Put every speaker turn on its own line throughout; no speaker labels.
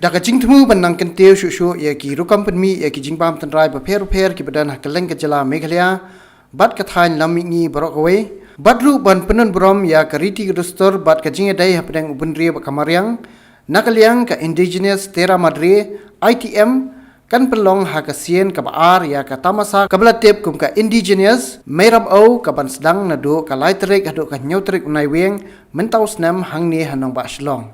Daka jingtmu banang kenteu shushu ya ki rukam penmi ya ki jingbam tenrai beper ki badan hakeleng kejala Meghalaya bat kathain lamingi barokawai badru ban penun brom ya kariti gedustor bat kajinga dai hapdang ubunri bakamaryang nakaliang ka Indigenous Tera Madre ITM kan pelong ha kasien ka baar ya ka tamasa kablatep kum ka Indigenous Meiramew ka ban Sdang nado ka laitrek hado ka nyautrek Naiwieng mentau snam hangni hanong ba shlong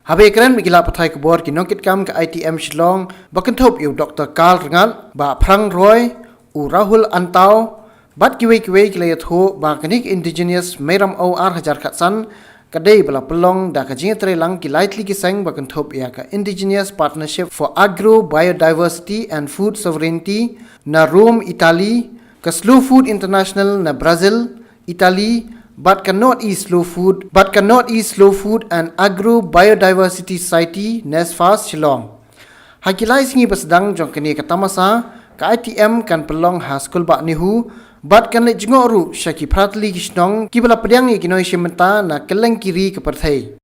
Habe keren bigila pathai kebor ki nongkit kam ka ITM Shillong bakentop yu Dr. Karl Rengal ba Prang Roy u Rahul Antau bat kiwe kilayat ho ba kanik Indigenous Meiramew ar hajar khatsan kadai bala pelong da ka jinga trelang ki lightly ki sang bakentop ya ka Indigenous Partnership for Agro Biodiversity and Food Sovereignty na Rome Italy ka Slow Food International na Brazil Italy but cannot eat slow food and Agro Biodiversity Society Nesfas Shillong. Hakilai singi Sdang jong kini katamasa ka ITM kan pelong ha skul ba nihu but kan le jingoru shaki pratli kishnong kibala pediang ni kinoi shimenta na keleng kiri ke perthai.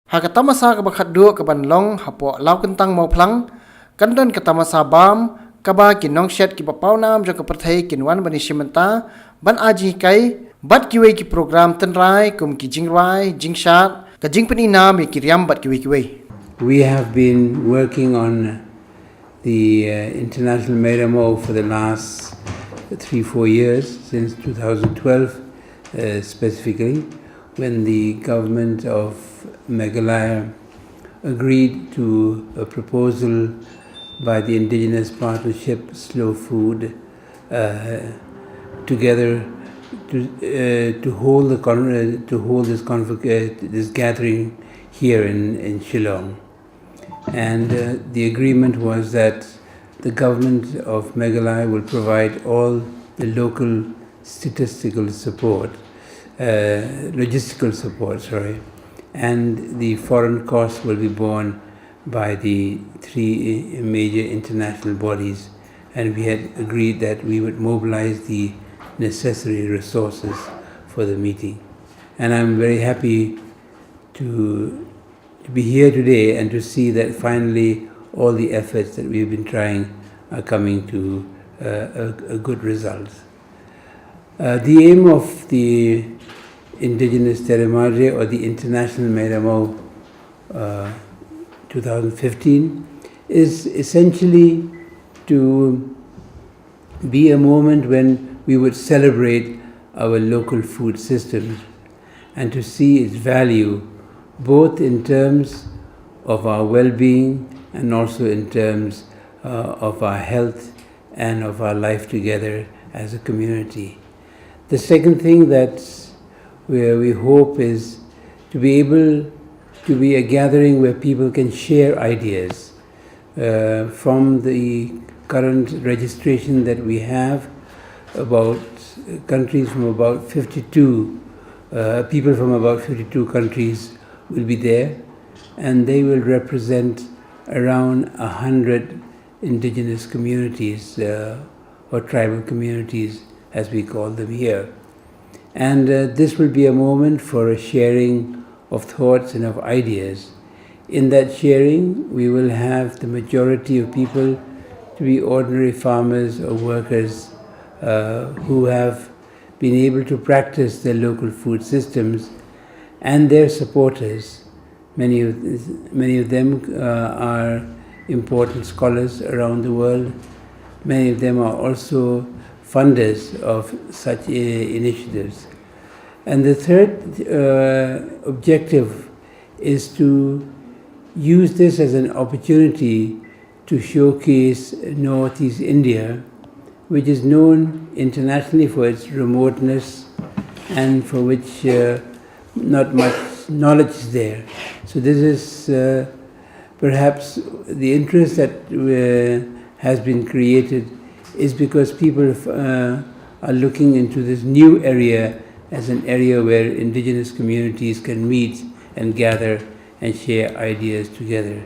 Ha katamasa ka bakhat do ka banlong hapo law kentang mau plang kandon katamasa bam kaba kinong shet ki papawnam jong ke perthai kinwan bani shimenta ban aji kai bat kiwe ki program tenrai kum ki jingrai jingshat ka jingpeni nam ki riam bat kiwe.
We have been working on the International Meiramew for the last 3-4 years, since 2012 specifically, when the government of Meghalaya agreed to a proposal by the Indigenous Partnership Slow Food together to hold this gathering here in Shillong, and the agreement was that the government of Meghalaya will provide all the local statistical support, logistical support, and the foreign costs will be borne by the 3 major international bodies, and we had agreed that we would mobilize the necessary resources for the meeting. And I'm very happy to be here today and to see that finally all the efforts that we've been trying are coming to a good result. The aim of the Indigenous Tera Madre or the International Meiramew 2015 is essentially to be a moment when we would celebrate our local food systems and to see its value both in terms of our well-being and also in terms of our health and of our life together as a community. The second thing that we hope is to be able to be a gathering where people can share ideas from the current registration that we have. About countries from about 52, people from about 52 countries will be there, and they will represent around 100 indigenous communities or tribal communities, as we call them here. And this will be a moment for a sharing of thoughts and of ideas. In that sharing, we will have the majority of people to be ordinary farmers or workers who have been able to practice their local food systems, and their supporters. Many of them are important scholars around the world. Many of them are also funders of such initiatives. And the third objective is to use this as an opportunity to showcase Northeast India, which is known internationally for its remoteness and for which not much knowledge is there. So this is perhaps the interest that has been created is because people are looking into this new area as an area where indigenous communities can meet and gather and share ideas together.